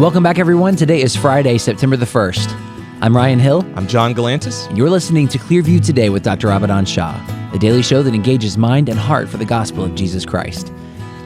Welcome back, everyone. Today is Friday, September the 1st. I'm Ryan Hill. I'm John Galantis. And you're listening to Clearview Today with Dr. Abadan Shah, the daily show that engages mind and heart for the gospel of Jesus Christ.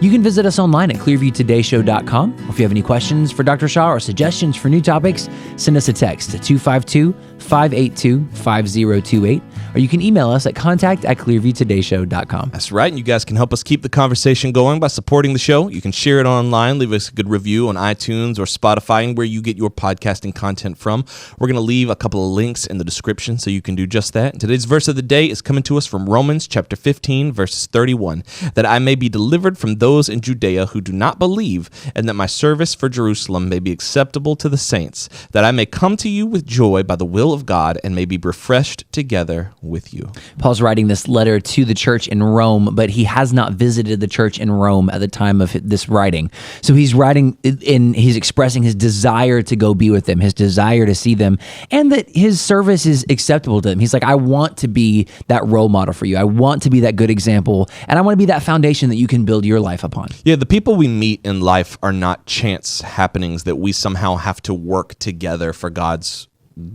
You can visit us online at clearviewtodayshow.com. If you have any questions for Dr. Shah or suggestions for new topics, send us a text to 252-582-5028, or you can email us at contact@clearviewtodayshow.com. That's right, and you guys can help us keep the conversation going by supporting the show. You can share it online, leave us a good review on iTunes or Spotify, and where you get your podcasting content from. We're going to leave a couple of links in the description so you can do just that. And today's verse of the day is coming to us from Romans chapter 15, verses 31, that I may be delivered from those in Judea who do not believe, and that my service for Jerusalem may be acceptable to the saints, that I may come to you with joy by the will of God and may be refreshed together with you. Paul's writing this letter to the church in Rome, but he has not visited the church in Rome at the time of this writing. So he's writing and he's expressing his desire to go be with them, his desire to see them, and that his service is acceptable to them. He's like, I want to be that role model for you. I want to be that good example, and I want to be that foundation that you can build your life upon. Yeah, the people we meet in life are not chance happenings that we somehow have to work together for God's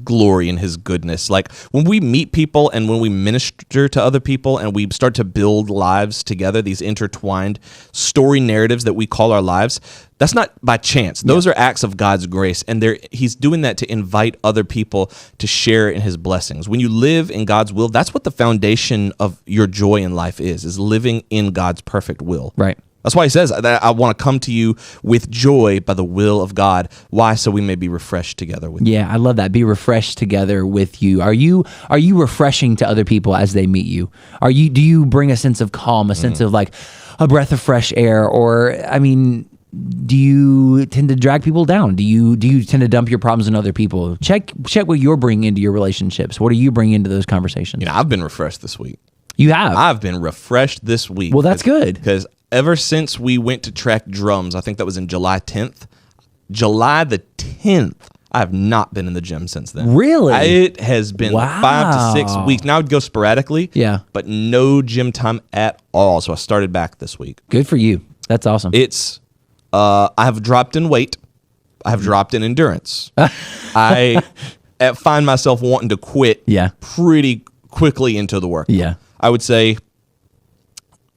glory and his goodness. Like when we meet people and when we minister to other people and we start to build lives together, these intertwined story narratives that we call our lives, that's not by chance. Those are acts of God's grace, and he's doing that to invite other people to share in his blessings. When you live in God's will, that's what the foundation of your joy in life is living in God's perfect will. Right. That's why he says that I want to come to you with joy by the will of God. Why? So we may be refreshed together with you. Yeah, I love that. Be refreshed together with you. Are you refreshing to other people as they meet you? Do you bring a sense of calm, a sense of like a breath of fresh air? Or, I mean, do you tend to drag people down? Do you tend to dump your problems on other people? Check what you're bringing into your relationships. What are you bringing into those conversations? I've been refreshed this week. You have? I've been refreshed this week. Well, that's good. Because ever since we went to track drums, I think that was in July 10th. July the 10th, I have not been in the gym since then. Really? It has been 5 to 6 weeks. Now I would go sporadically, but no gym time at all. So I started back this week. Good for you. That's awesome. It's, I have dropped in weight. I have dropped in endurance. I find myself wanting to quit pretty quickly into the workout. Yeah. I would say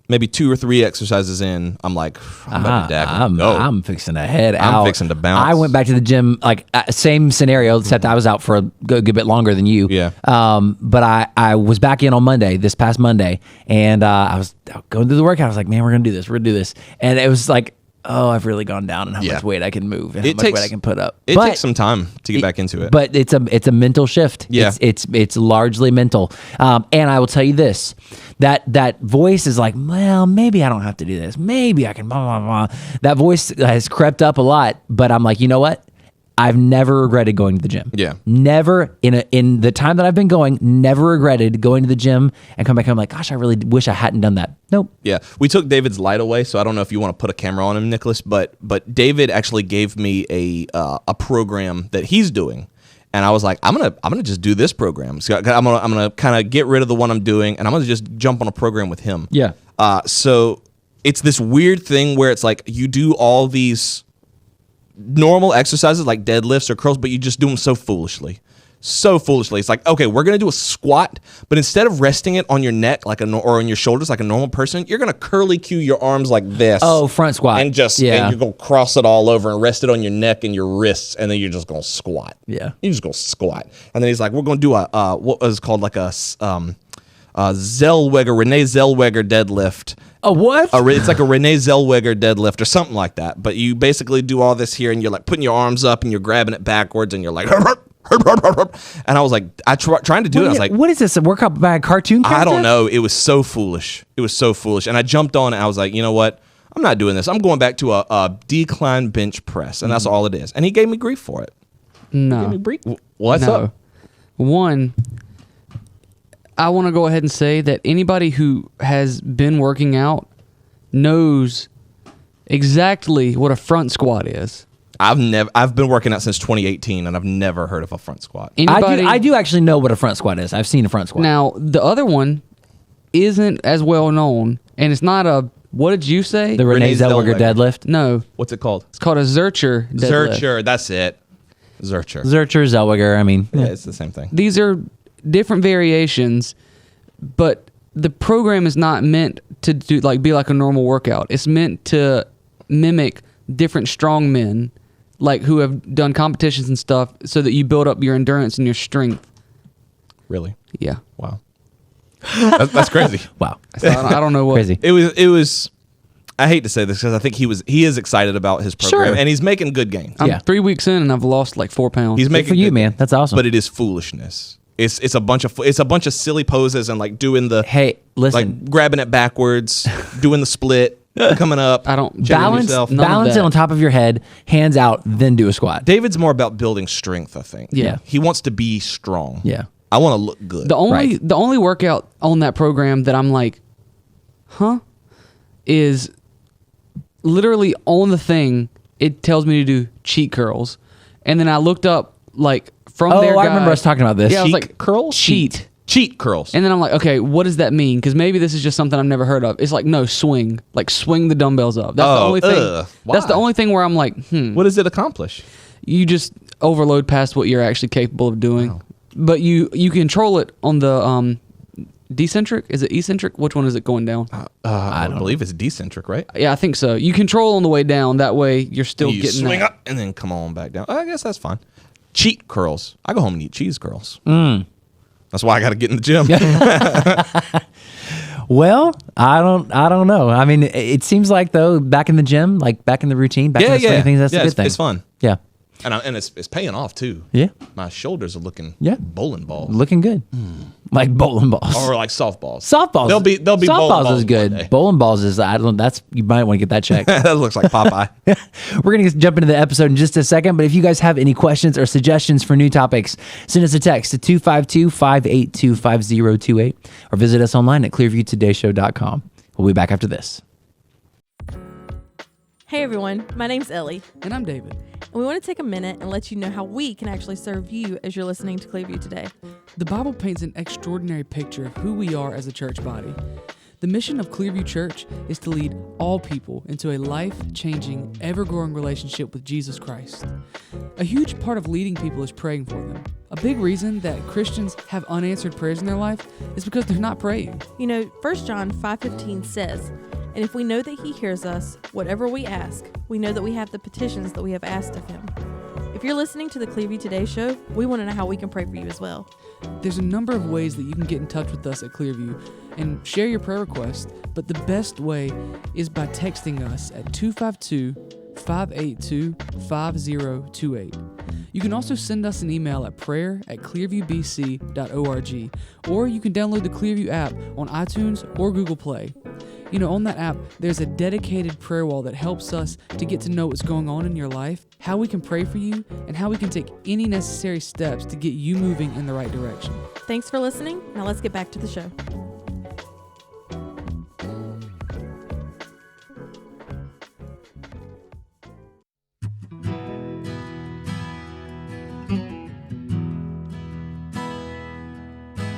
maybe 2 or 3 exercises in, I'm like, I'm about to I'm fixing to head out. I'm fixing to bounce. I went back to the gym, like same scenario, except I was out for a good bit longer than you. Yeah. But I was back in on Monday, this past Monday, and I was going through the workout. I was like, man, we're going to do this. And it was like, oh, I've really gone down in how much weight I can move and how much weight I can put up. It takes some time to get back into it. But it's a mental shift. Yeah. It's largely mental. And I will tell you this, that voice is like, well, maybe I don't have to do this. Maybe I can blah, blah, blah. That voice has crept up a lot, but I'm like, you know what? I've never regretted going to the gym. Yeah. Never in the time that I've been going, never regretted going to the gym and come back home like, gosh, I really wish I hadn't done that. Nope. Yeah. We took David's light away, so I don't know if you want to put a camera on him, Nicholas, but David actually gave me a program that he's doing. And I was like, I'm gonna just do this program. So I'm gonna kind of get rid of the one I'm doing, and I'm gonna just jump on a program with him. Yeah. So it's this weird thing where it's like you do all these normal exercises like deadlifts or curls, but you just do them so foolishly. It's like, okay, we're going to do a squat, but instead of resting it on your neck or on your shoulders like a normal person, you're going to curly cue your arms like this. Oh, front squat. And and you're going to cross it all over and rest it on your neck and your wrists, and then you're just going to squat. Yeah. You're just going to squat. And then he's like, we're going to do what was called like a Renee Zellweger deadlift. A what? It's like a Renee Zellweger deadlift or something like that. But you basically do all this here, and you're like putting your arms up, and you're grabbing it backwards, and you're like, and I was like, trying to do it. I was like, what is this? A workout by a cartoon character? I don't know. It was so foolish. And I jumped on, and I was like, you know what? I'm not doing this. I'm going back to a decline bench press, and that's all it is. And he gave me grief for it. No. He gave me grief. What's up? One, I want to go ahead and say that anybody who has been working out knows exactly what a front squat is. I've been working out since 2018, and I've never heard of a front squat. I do actually know what a front squat is. I've seen a front squat. Now, the other one isn't as well known, and it's not a What did you say? The Renee Zellweger deadlift. No. What's it called? It's called a Zercher deadlift. Zercher. That's it. Zercher. Zellweger. I mean, Yeah, it's the same thing. These are different variations, but the program is not meant to be like a normal workout. It's meant to mimic different strong men, like who have done competitions and stuff, so that you build up your endurance and your strength. Really? Yeah. Wow. That's crazy. wow. So I don't know what. Crazy. It was. I hate to say this because I think he is excited about his program Sure. and he's making good gains. I'm Yeah. 3 weeks in and I've lost like 4 pounds. He's Good making for you, good man. gains. That's awesome. But it is foolishness. It's a bunch of silly poses and like doing the Hey, listen. like grabbing it backwards, doing the split, coming up. I don't- checking balance yourself. None of balance it that. on top of your head, hands out, then do a squat. David's more about building strength, I think. Yeah. He wants to be strong. Yeah. I want to look good. The only workout on that program that I'm like, is literally on the thing. It tells me to do cheek curls, and then I looked up like from their I guide. remember us talking about this. Yeah, I was Cheek like curls? cheat. Cheat curls. And then I'm like, okay, what does that mean? Because maybe this is just something I've never heard of. It's like, no, swing. Like, swing the dumbbells up. That's the only thing. That's the why? only thing where I'm like, What does it accomplish? you just overload past what you're actually capable of doing. But you control it on the decentric. Is it eccentric? Which one is it going down? I don't believe it's decentric, right? Yeah, I think so. You control on the way down. That way you're still You getting swing that. up and then come on back down. I guess that's fine. Cheat curls. I go home and eat cheese curls. That's why I got to get in the gym. Well, I don't know. I mean, it seems like though, back in the gym, like back in the routine, back in the swing of things, that's a good thing. It's fun. Yeah. And it's paying off too. Yeah. My shoulders are looking bowling balls. Looking good. Like bowling balls. Or like softballs. Softballs. They'll be bowling softballs balls is one good. day. Bowling balls is you might want to get that checked. That looks like Popeye. We're going to jump into the episode in just a second, but if you guys have any questions or suggestions for new topics, send us a text to 252-582-5028 or visit us online at clearviewtodayshow.com. We'll be back after this. Hey everyone, my name's Ellie, And I'm David. and we want to take a minute and let you know how we can actually serve you as you're listening to Clearview today. The Bible paints an extraordinary picture of who we are as a church body. The mission of Clearview Church is to lead all people into a life-changing, ever-growing relationship with Jesus Christ. A huge part of leading people is praying for them. A big reason that Christians have unanswered prayers in their life is because they're not praying. You know, 1 John 5:15 says, "And if we know that he hears us, whatever we ask, we know that we have the petitions that we have asked of him." If you're listening to the Clearview Today show, we want to know how we can pray for you as well. There's a number of ways that you can get in touch with us at Clearview and share your prayer requests, but the best way is by texting us at 252-582-5028. You can also send us an email at prayer@clearviewbc.org, or you can download the Clearview app on iTunes or Google Play. You know, on that app, there's a dedicated prayer wall that helps us to get to know what's going on in your life, how we can pray for you, and how we can take any necessary steps to get you moving in the right direction. Thanks for listening. Now let's get back to the show.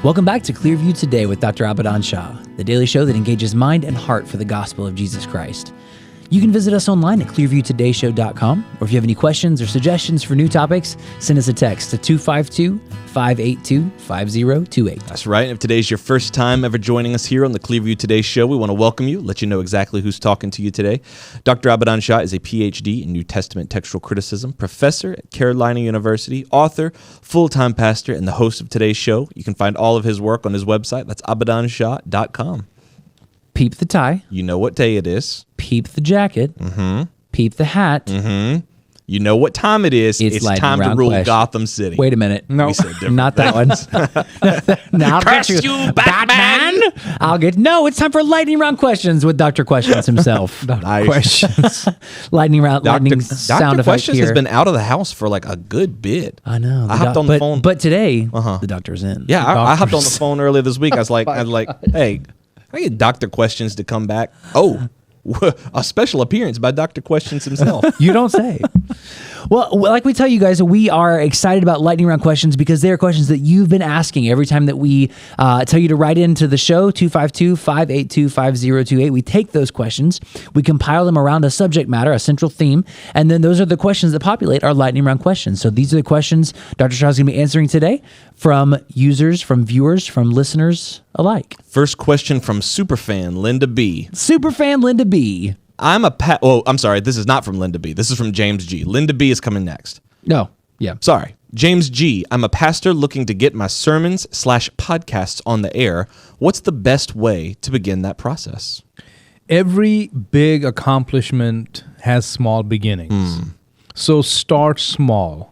Welcome back to Clearview Today with Dr. Abadan Shah, the daily show that engages mind and heart for the gospel of Jesus Christ. You can visit us online at clearviewtodayshow.com, or if you have any questions or suggestions for new topics, send us a text to 252-582-5028. That's right. And if today's your first time ever joining us here on the Clearview Today show, we want to welcome you, let you know exactly who's talking to you today. Dr. Abadan Shah is a PhD in New Testament textual criticism, professor at Carolina University, author, full-time pastor, and the host of today's show. You can find all of his work on his website. That's abadanshah.com. Peep the tie, You know what day it is. peep the jacket, peep the hat. You know what time it is. It's lightning time to round rule question. Gotham City. Wait a minute. No, We said different not that one. Now I'll Curse get you, Batman! No, it's time for lightning round questions with Dr. Questions himself. Nice. Questions. lightning sound Dr. effect Questions here. has been out of the house for like a good bit. I know. I hopped on the phone. But today, the doctor's in. Yeah, The I hopped on the doctor's- phone earlier this week. I was like, hey, can I get Dr. Questions to come back? Oh, a special appearance by Dr. Questions himself. You don't say. Well, like we tell you guys, we are excited about lightning round questions because they are questions that you've been asking every time that we tell you to write into the show, 252-582-5028. We take those questions, we compile them around a subject matter, a central theme, and then those are the questions that populate our lightning round questions. So these are the questions Dr. Shah is going to be answering today from users, from viewers, from listeners alike. First question from Superfan Linda B. Superfan Linda B. I'm sorry. This is not from Linda B. This is from James G. Linda B is coming next. No. Yeah. Sorry. James G. I'm a pastor looking to get my sermons/podcasts on the air. What's the best way to begin that process? Every big accomplishment has small beginnings. So start small.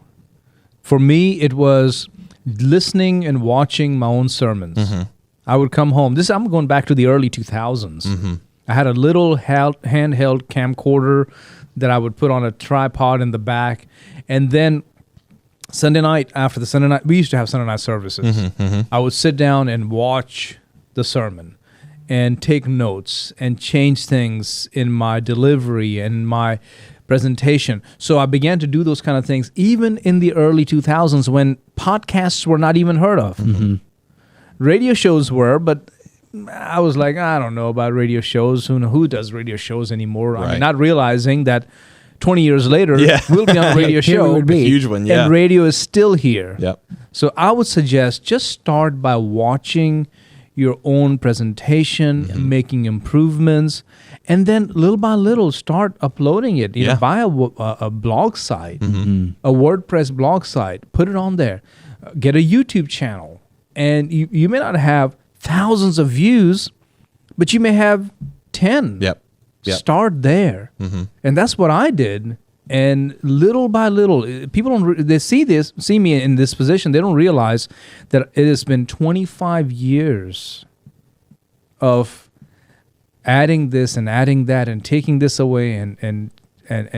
For me, it was listening and watching my own sermons. I would come home. I'm going back to the early 2000s. I had a little handheld camcorder that I would put on a tripod in the back. And then Sunday night, after the Sunday night, we used to have Sunday night services. I would sit down and watch the sermon and take notes and change things in my delivery and my presentation. So I began to do those kind of things even in the early 2000s when podcasts were not even heard of. Radio shows were, but I was like, I don't know about radio shows. Who does radio shows anymore? Right. I mean, not realizing that 20 years later, we'll be on a radio Here we show. would be. A huge one, yeah. And radio is still here. Yep. So I would suggest just start by watching your own presentation, making improvements, and then little by little start uploading it. You know, buy a blog site, a WordPress blog site, put it on there. Get a YouTube channel. And you may not have thousands of views, but you may have 10. Yep. Start there. And that's what I did. And little by little, people they see me in this position. They don't realize that it has been 25 years of adding this and adding that and taking this away and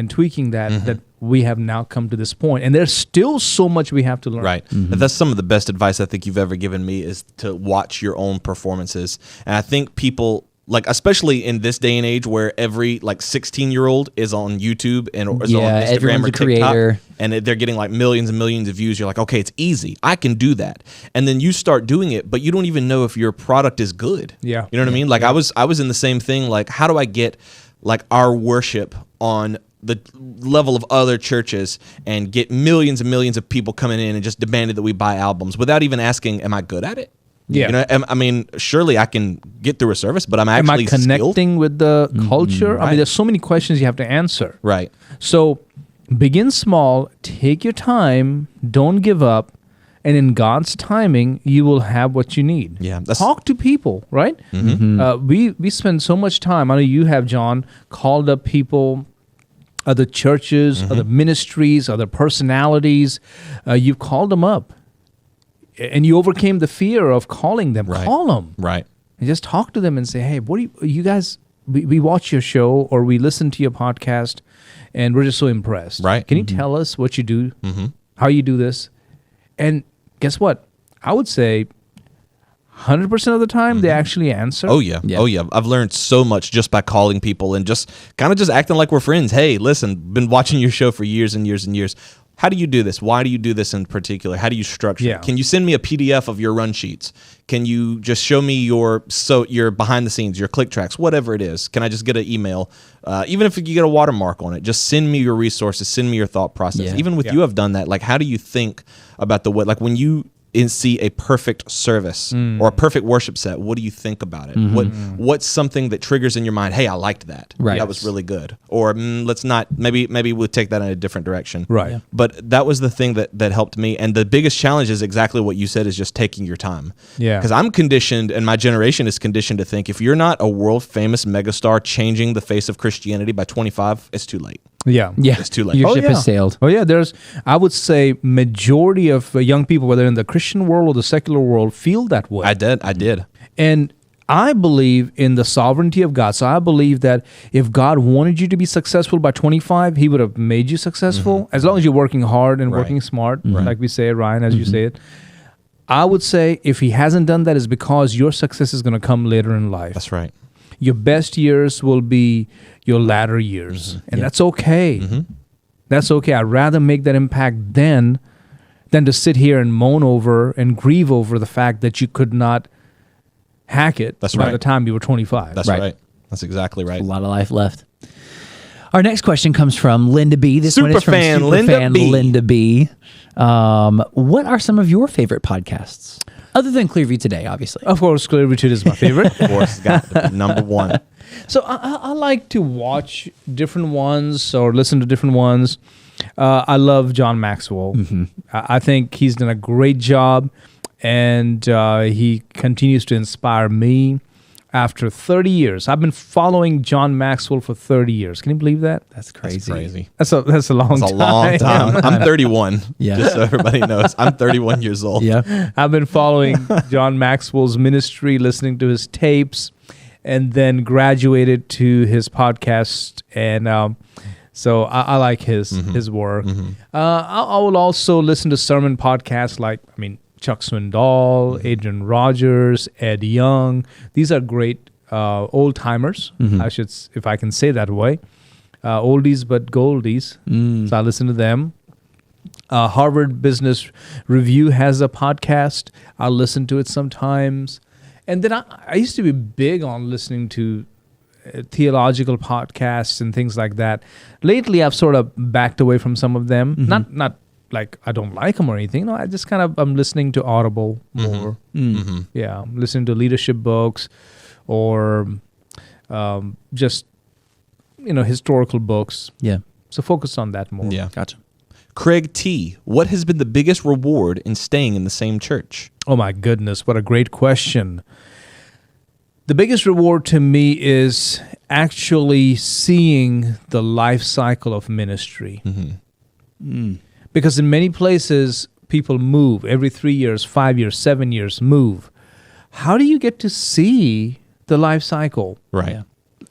tweaking that, that we have now come to this point. And there's still so much we have to learn. Right. That's some of the best advice I think you've ever given me is to watch your own performances. And I think people, like, especially in this day and age where every 16-year-old is on YouTube and is on Instagram everyone's or a TikTok, creator. and they're getting like millions and millions of views. You're like, okay, it's easy. I can do that. And then you start doing it, but you don't even know if your product is good. Yeah. You know what I mean? Like I was in the same thing. Like, how do I get like our worship on the level of other churches and get millions and millions of people coming in and just demanded that we buy albums without even asking, am I good at it? Yeah. You know, I mean, surely I can get through a service, but am I actually connecting skilled? with the culture? I Right. mean, there's so many questions you have to answer. Right. So begin small, take your time, don't give up, and in God's timing, you will have what you need. Yeah, Talk to people, right? We spend so much time, I know you have, John, called up people, other churches, other ministries, other personalities. You've called them up. And you overcame the fear of calling them. Right. Call them. Right. And just talk to them and say, hey, what do you guys, we watch your show or we listen to your podcast and we're just so impressed. Right. Can you tell us what you do, how you do this? And guess what? I would say 100% of the time they actually answer. Oh yeah. Oh yeah. I've learned so much just by calling people and just kind of just acting like we're friends. Hey, listen, been watching your show for years and years and years. How do you do this? Why do you do this in particular? How do you structure it? Can you send me a PDF of your run sheets? Can you just show me your behind the scenes, your click tracks, whatever it is? Can I just get an email? Even if you get a watermark on it, just send me your resources, send me your thought process. Yeah. Even with you have done that. Like, how do you think about like when you see a perfect service or a perfect worship set, what do you think about it? What's something that triggers in your mind, hey, I liked that. Right. That was really good. Or let's not, maybe we'll take that in a different direction. Right. Yeah. But that was the thing that helped me. And the biggest challenge is exactly what you said, is just taking your time. Yeah. Because I'm conditioned, and my generation is conditioned to think if you're not a world famous megastar changing the face of Christianity by 25, it's too late. Yeah. It's too late. Your ship yeah. has sailed. Oh yeah, I would say majority of young people, whether in the Christian world or the secular world, feel that way. I did. And I believe in the sovereignty of God. So I believe that if God wanted you to be successful by 25, he would have made you successful, as long as you're working hard and working smart, like we say, Ryan, as you say it. I would say if he hasn't done that, it's because your success is going to come later in life. That's right. Your best years will be your latter years, and that's okay. That's okay. I'd rather make that impact then than to sit here and moan over and grieve over the fact that you could not hack it by the time you were 25. That's right. That's exactly right. A lot of life left. Our next question comes from Linda B. This one is from Superfan Linda B. What are some of your favorite podcasts? Other than Clearview Today, obviously. Of course, Clearview Today is my favorite. Of course, it's got to be number one. So I like to watch different ones or listen to different ones. I love John Maxwell. I think he's done a great job, and he continues to inspire me. After 30 years, I've been following John Maxwell for 30 years. Can you believe that? That's crazy. That's a long time. That's a long time. I'm 31. Yeah. Just so everybody knows, I'm 31 years old. Yeah. I've been following John Maxwell's ministry, listening to his tapes, and then graduated to his podcast. And so I like his work. I will also listen to sermon podcasts Chuck Swindoll, Adrian Rogers, Ed Young. These are great old timers. If I can say that way, oldies but goldies. So I listen to them. Harvard Business Review has a podcast. I'll listen to it sometimes. And then I used to be big on listening to theological podcasts and things like that. Lately, I've sort of backed away from some of them. Not like I don't like them or anything. No, I just I'm listening to Audible more. Yeah, I'm listening to leadership books or just historical books. Yeah. So focus on that more. Yeah. Gotcha. Craig T., what has been the biggest reward in staying in the same church? Oh my goodness, what a great question. The biggest reward to me is actually seeing the life cycle of ministry. Because in many places, people move every 3 years, 5 years, 7 years, move. How do you get to see the life cycle? Right. Yeah.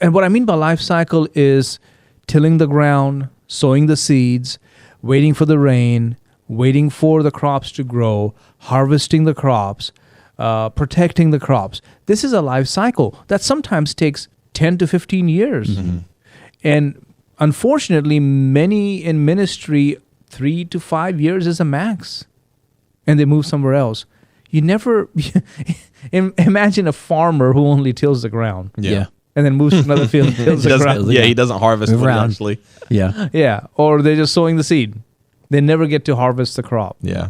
And what I mean by life cycle is tilling the ground, sowing the seeds, waiting for the rain, waiting for the crops to grow, harvesting the crops, protecting the crops. This is a life cycle that sometimes takes 10 to 15 years. And unfortunately, many in ministry, 3 to 5 years is a max, and they move somewhere else. You never imagine a farmer who only tills the ground, Yeah. and then moves to another field and tills the ground. Yeah, he doesn't harvest Move what he around. actually. Yeah. Yeah, or they're just sowing the seed. They never get to harvest the crop. Yeah.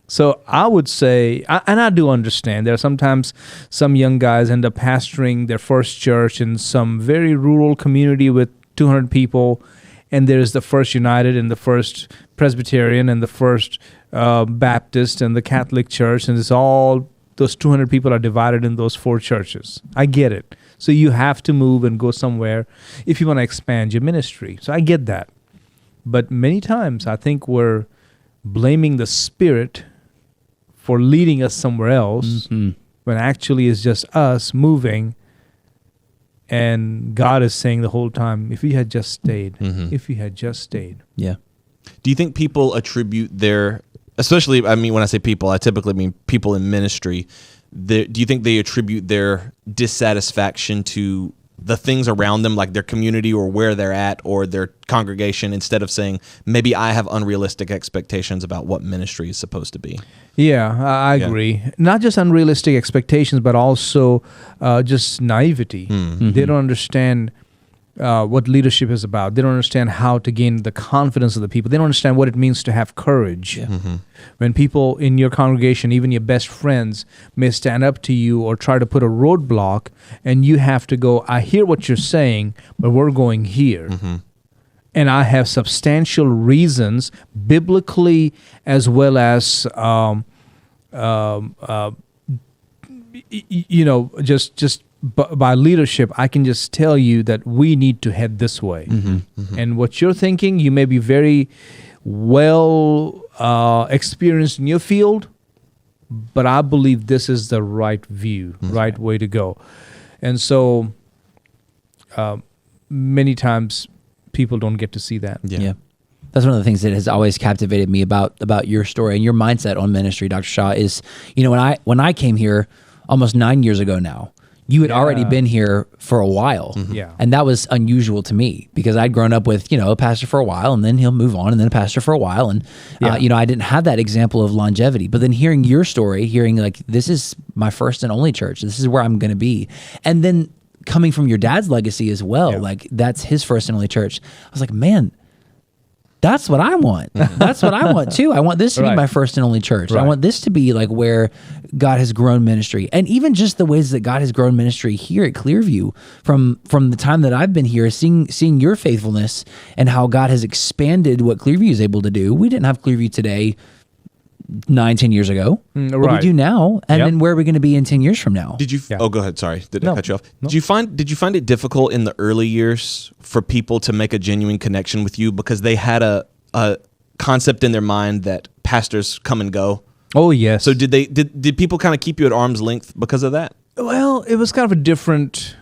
So I would say, and I do understand, there are sometimes some young guys end up pastoring their first church in some very rural community with 200 people, and there's the First United and the First Presbyterian and the First Baptist and the Catholic Church, and it's all, those 200 people are divided in those 4 churches. I get it. So you have to move and go somewhere if you want to expand your ministry. So I get that. But many times I think we're blaming the Spirit for leading us somewhere else when actually it's just us moving. And God is saying the whole time, if you had just stayed, if you had just stayed. Yeah. Do you think people attribute their, especially, I mean, when I say people, I typically mean people in ministry, do you think they attribute their dissatisfaction to the things around them, like their community or where they're at or their congregation, instead of saying, maybe I have unrealistic expectations about what ministry is supposed to be? Yeah, I agree. Not just unrealistic expectations, but also just naivety. They don't understand what leadership is about. They don't understand how to gain the confidence of the people. They don't understand what it means to have courage. Yeah. When people in your congregation, even your best friends, may stand up to you or try to put a roadblock, and you have to go, I hear what you're saying, but we're going here. And I have substantial reasons, biblically as well as, just by leadership, I can just tell you that we need to head this way. And what you're thinking, you may be very well experienced in your field, but I believe this is the right view, right way to go. And so many times people don't get to see that. Yeah. That's one of the things that has always captivated me about your story and your mindset on ministry, Dr. Shah, is, when I came here almost 9 years ago now, You had already Yeah. been here for a while. Yeah. And that was unusual to me because I'd grown up with, a pastor for a while and then he'll move on and then a pastor for a while. And, Yeah. I didn't have that example of longevity. But then hearing your story, hearing like, this is my first and only church. This is where I'm going to be. And then coming from your dad's legacy as well, Yeah. like that's his first and only church. I was like, man, that's what I want. That's what I want too. I want this to be Right. my first and only church. I Right. want this to be like where God has grown ministry. And even just the ways that God has grown ministry here at Clearview from the time that I've been here, seeing your faithfulness and how God has expanded what Clearview is able to do. We didn't have Clearview today 9-10 years ago. But we right. do now. And Yep. then where are we going to be in 10 years from now? Did you? Yeah. Oh, go ahead. Sorry, did I No. cut you off? No. Did you find it difficult in the early years for people to make a genuine connection with you because they had a concept in their mind that pastors come and go? Oh, yes. So did people kind of keep you at arm's length because of that? Well, it was kind of a different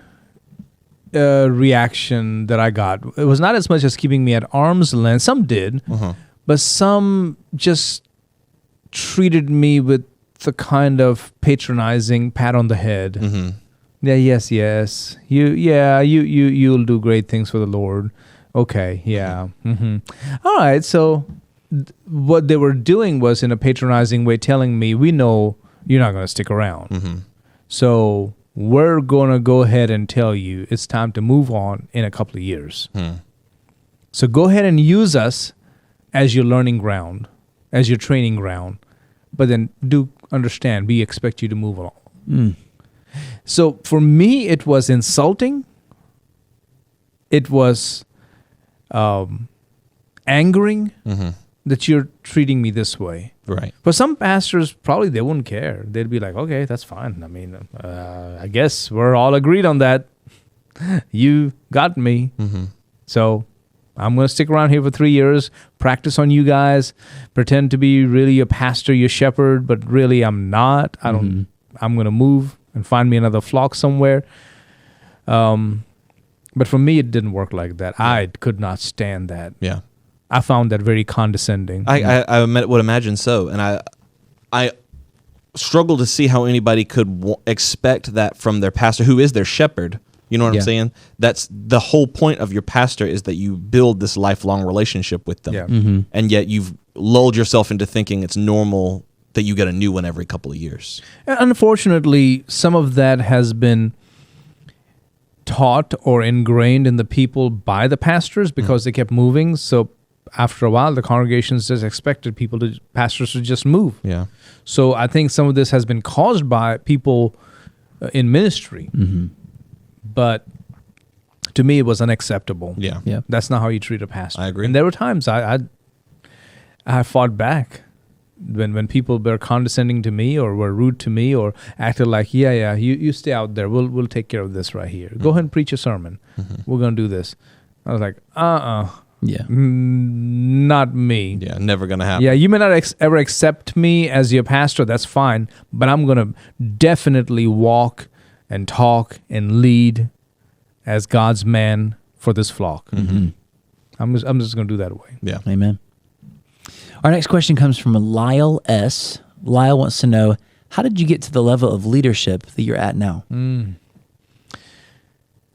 reaction that I got. It was not as much as keeping me at arm's length. Some did, but some just treated me with the kind of patronizing pat on the head. Yeah, yes. You'll do great things for the Lord. Okay, yeah. All right, so what they were doing was in a patronizing way telling me, we know you're not going to stick around. So we're going to go ahead and tell you it's time to move on in a couple of years. So go ahead and use us as your learning ground, as your training ground. But then do understand, we expect you to move along. So for me, it was insulting. It was angering that you're treating me this way. Right. For some pastors, probably they wouldn't care. They'd be like, okay, that's fine. I mean, I guess we're all agreed on that. You got me. So I'm going to stick around here for 3 years, practice on you guys, pretend to be really a pastor, your shepherd, but really I'm not. I'm going to move and find me another flock somewhere. But for me, it didn't work like that. I could not stand that. Yeah. I found that very condescending. I would imagine so, and I struggle to see how anybody could expect that from their pastor, who is their shepherd. You know what Yeah. I'm saying? That's the whole point of your pastor, is that you build this lifelong relationship with them, Yeah. and yet you've lulled yourself into thinking it's normal that you get a new one every couple of years. Unfortunately, some of that has been taught or ingrained in the people by the pastors because they kept moving. So after a while, the congregations just expected pastors to just move. Yeah. So I think some of this has been caused by people in ministry. But to me, it was unacceptable. Yeah. Yeah. That's not how you treat a pastor. I agree. And there were times I fought back when people were condescending to me or were rude to me or acted like, you stay out there. We'll take care of this right here. Go ahead and preach a sermon. We're going to do this. I was like, Yeah. not me. Yeah. Never gonna happen. Yeah, you may not ever accept me as your pastor. That's fine. But I'm going to definitely walk and talk and lead as God's man for this flock. I'm just going to do that way. Yeah. Amen. Our next question comes from Lyle S. Lyle wants to know, how did you get to the level of leadership that you're at now? A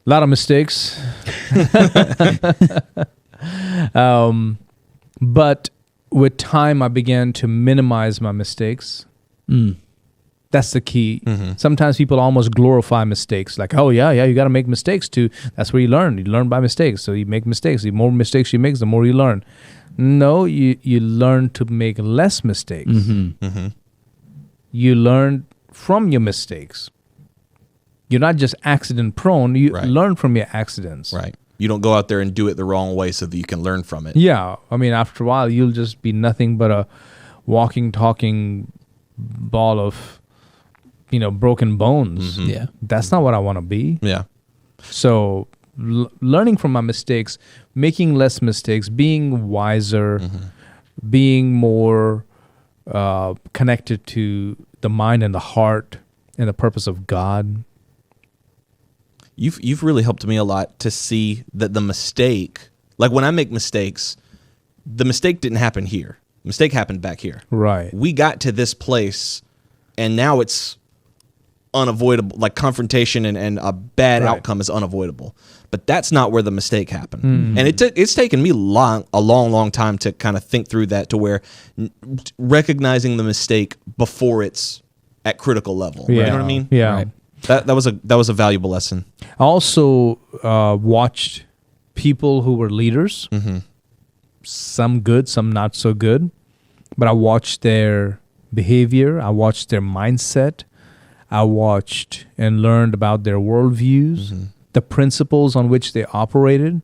lot of mistakes. But with time, I began to minimize my mistakes. That's the key. Sometimes people almost glorify mistakes. Like, oh, yeah, you got to make mistakes too. That's where you learn. You learn by mistakes. So you make mistakes. The more mistakes you make, the more you learn. No, you learn to make less mistakes. You learn from your mistakes. You're not just accident prone. You Right. learn from your accidents. Right. You don't go out there and do it the wrong way so that you can learn from it. Yeah. I mean, after a while, you'll just be nothing but a walking, talking ball of, broken bones. Yeah. That's not what I want to be. Yeah. So learning from my mistakes, making less mistakes, being wiser, being more connected to the mind and the heart and the purpose of God. You've really helped me a lot to see that the mistake, like when I make mistakes, the mistake didn't happen here. The mistake happened back here. Right. We got to this place, and now it's unavoidable, like confrontation and a bad Right. outcome is unavoidable. But that's not where the mistake happened. And it's taken me a long time to kind of think through that, to where recognizing the mistake before it's at critical level. Yeah. You know what I mean? Yeah. Right. That was a valuable lesson. I also watched people who were leaders, some good, some not so good, but I watched their behavior, I watched their mindset, I watched and learned about their worldviews, the principles on which they operated,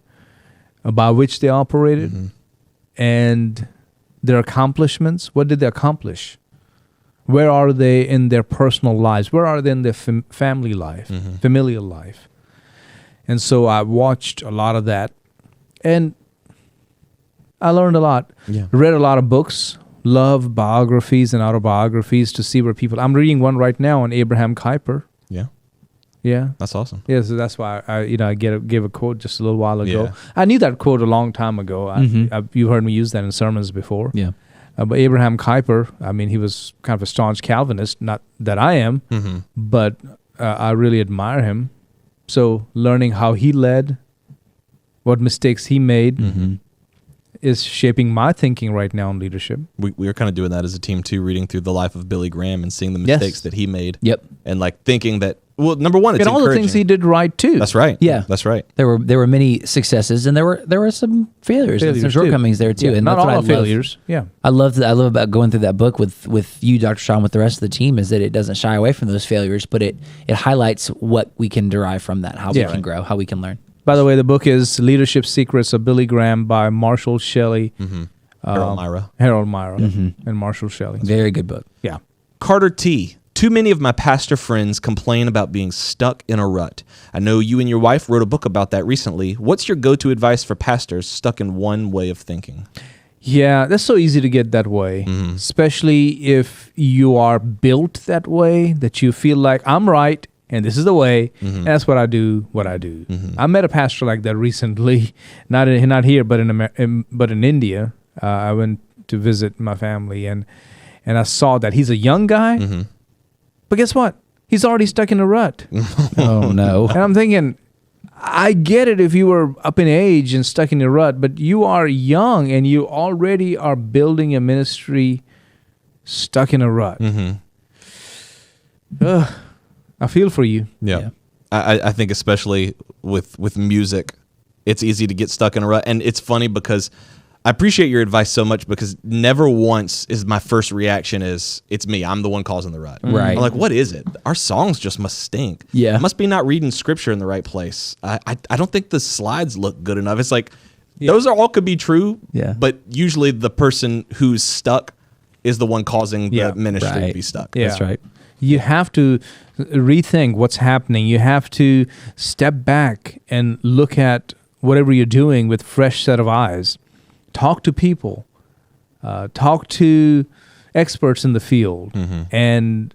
and their accomplishments. What did they accomplish? Where are they in their personal lives? Where are they in their family life, familial life? And so I watched a lot of that, and I learned a lot. Yeah. Read a lot of books, love biographies and autobiographies to see where people. I'm reading one right now on Abraham Kuyper. Yeah. Yeah. That's awesome. Yeah, so that's why I gave a quote just a little while ago. Yeah. I knew that quote a long time ago. You heard me use that in sermons before. Yeah. But Abraham Kuyper, I mean, he was kind of a staunch Calvinist. Not that I am, but I really admire him. So learning how he led, what mistakes he made, is shaping my thinking right now in leadership. We were kind of doing that as a team too, reading through the life of Billy Graham and seeing the mistakes that he made. Yep. And like thinking that, well, number one, it's And all the encouraging. things he did right too. That's right. Yeah. That's right. There were many successes, and there were some failures and some Failures, too. shortcomings there too. Yeah, And not that's what all I are love. failures. Yeah. I love about going through that book with you, Dr. Shaw, and with the rest of the team, is that it doesn't shy away from those failures, but it highlights what we can derive from that, how we can grow, how we can learn. By the way, the book is Leadership Secrets of Billy Graham by Marshall Shelley, Harold Myra, and Marshall Shelley. Very good book. Yeah. Carter T. Too many of my pastor friends complain about being stuck in a rut. I know you and your wife wrote a book about that recently. What's your go-to advice for pastors stuck in one way of thinking? Yeah, that's so easy to get that way, especially if you are built that way, that you feel like I'm right and this is the way. And that's what I do. I met a pastor like that recently, not here, but in India. I went to visit my family, and I saw that he's a young guy. But guess what? He's already stuck in a rut. Oh, no. And I'm thinking, I get it if you were up in age and stuck in a rut, but you are young and you already are building a ministry stuck in a rut. I feel for you. Yeah. I think especially with music, it's easy to get stuck in a rut. And it's funny because I appreciate your advice so much, because never once is my first reaction is, it's me. I'm the one causing the rut. Right. I'm like, what is it? Our songs just must stink. Yeah. I must be not reading scripture in the right place. I don't think the slides look good enough. It's like, those are all could be true. Yeah. But usually the person who's stuck is the one causing the ministry to be stuck. Yeah. That's right. You have to rethink what's happening. You have to step back and look at whatever you're doing with fresh set of eyes. Talk to people. Talk to experts in the field. And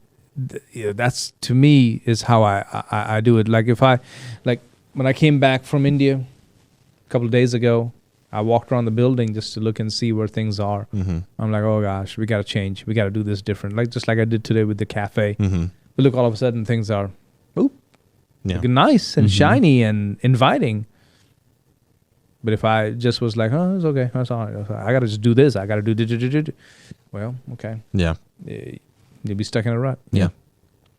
that's, to me, is how I do it. Like when I came back from India a couple of days ago, I walked around the building just to look and see where things are. I'm like, oh gosh, we got to change. We got to do this different. Just like I did today with the cafe. But look, all of a sudden things are looking nice and shiny and inviting. But if I just was like, oh, it's okay, that's all right. I got to just do this. I got to do. Well, okay. Yeah. You'll be stuck in a rut. Yeah.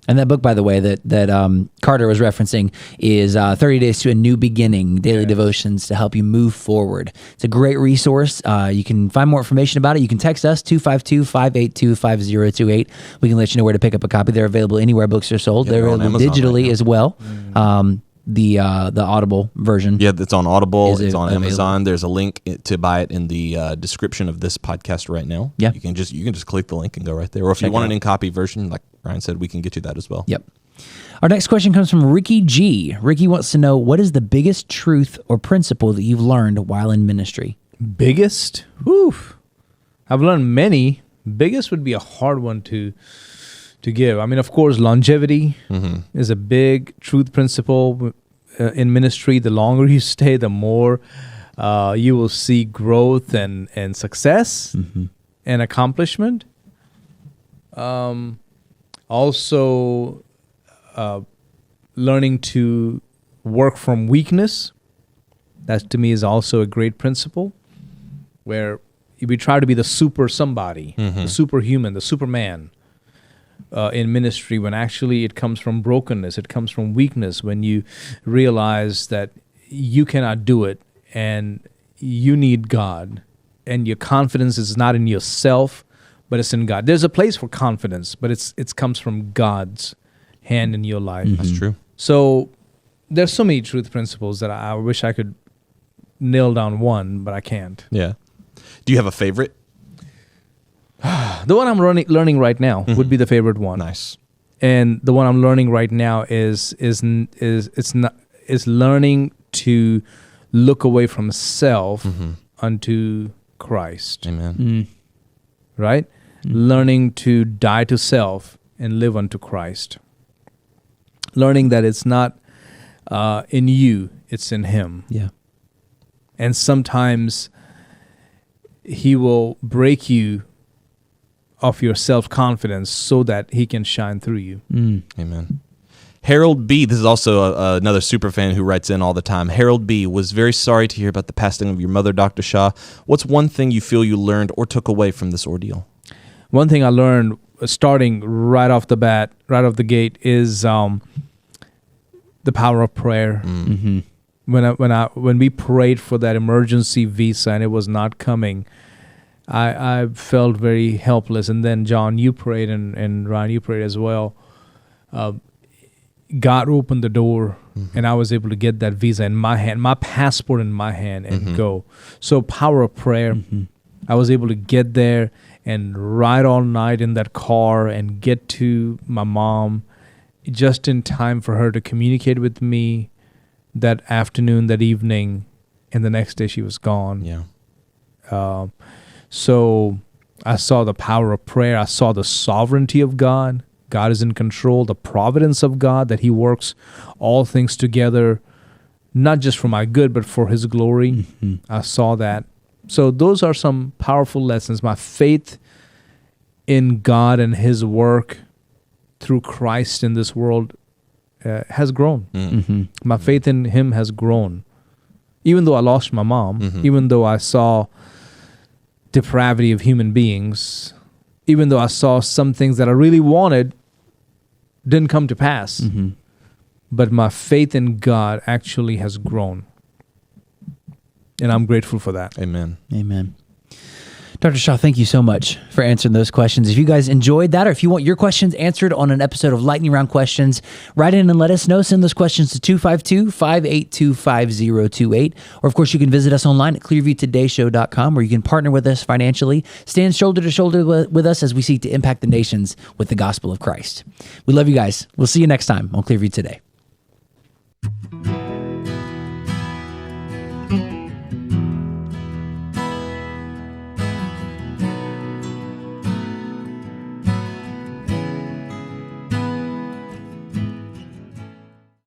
And that book, by the way, that Carter was referencing is 30 Days to a New Beginning, Daily Devotions to help you move forward. It's a great resource. You can find more information about it. You can text us, 252-582-5028. We can let you know where to pick up a copy. They're available anywhere books are sold. Yeah, they're on available Amazon digitally right as well. The Audible version. Yeah, it's on Audible. Is It's it on available? Amazon. There's a link to buy it in the description of this podcast right now. Yeah. You can just click the link and go right there. Or if you want an in-copy version, like Ryan said, we can get you that as well. Yep. Our next question comes from Ricky G. Ricky wants to know, what is the biggest truth or principle that you've learned while in ministry? Biggest? Whew. I've learned many. Biggest would be a hard one to give. I mean, of course, longevity is a big truth principle in ministry. The longer you stay, the more you will see growth and success and accomplishment. Also, learning to work from weakness. That to me is also a great principle, where we try to be the super somebody, the superhuman, the superman in ministry, when actually it comes from brokenness, it comes from weakness, when you realize that you cannot do it and you need God, and your confidence is not in yourself, but it's in God. There's a place for confidence, but it comes from God's hand in your life. That's true. So there's so many truth principles that I wish I could nail down one, but I can't. Yeah. Do you have a favorite? The one I'm learning right now would be the favorite one. Nice. And the one I'm learning right now is learning to look away from self unto Christ. Amen. Right? Learning to die to self and live unto Christ. Learning that it's not in you, it's in Him. Yeah. And sometimes He will break you of your self-confidence so that He can shine through you. Amen. Harold B., this is also another super fan who writes in all the time. Harold B. was very sorry to hear about the passing of your mother, Dr. Shah. What's one thing you feel you learned or took away from this ordeal? One thing I learned, starting right off the bat, right off the gate, is the power of prayer. When we prayed for that emergency visa and it was not coming, I felt very helpless. And then John, you prayed, and Ryan, you prayed as well. God opened the door, and I was able to get that visa in my hand, my passport in my hand, and go. So power of prayer. I was able to get there and ride all night in that car and get to my mom just in time for her to communicate with me that afternoon, that evening, and the next day she was gone. Yeah. So I saw the power of prayer. I saw the sovereignty of God. God is in control, the providence of God, that He works all things together, not just for my good, but for His glory. I saw that. So those are some powerful lessons. My faith in God and His work through Christ in this world has grown. My faith in Him has grown. Even though I lost my mom, even though I saw depravity of human beings, even though I saw some things that I really wanted didn't come to pass, but my faith in God actually has grown. And I'm grateful for that. Amen. Amen. Dr. Shah, thank you so much for answering those questions. If you guys enjoyed that, or if you want your questions answered on an episode of Lightning Round Questions, write in and let us know. Send those questions to 252-582-5028. Or, of course, you can visit us online at clearviewtodayshow.com, where you can partner with us financially, stand shoulder to shoulder with us as we seek to impact the nations with the gospel of Christ. We love you guys. We'll see you next time on Clearview Today.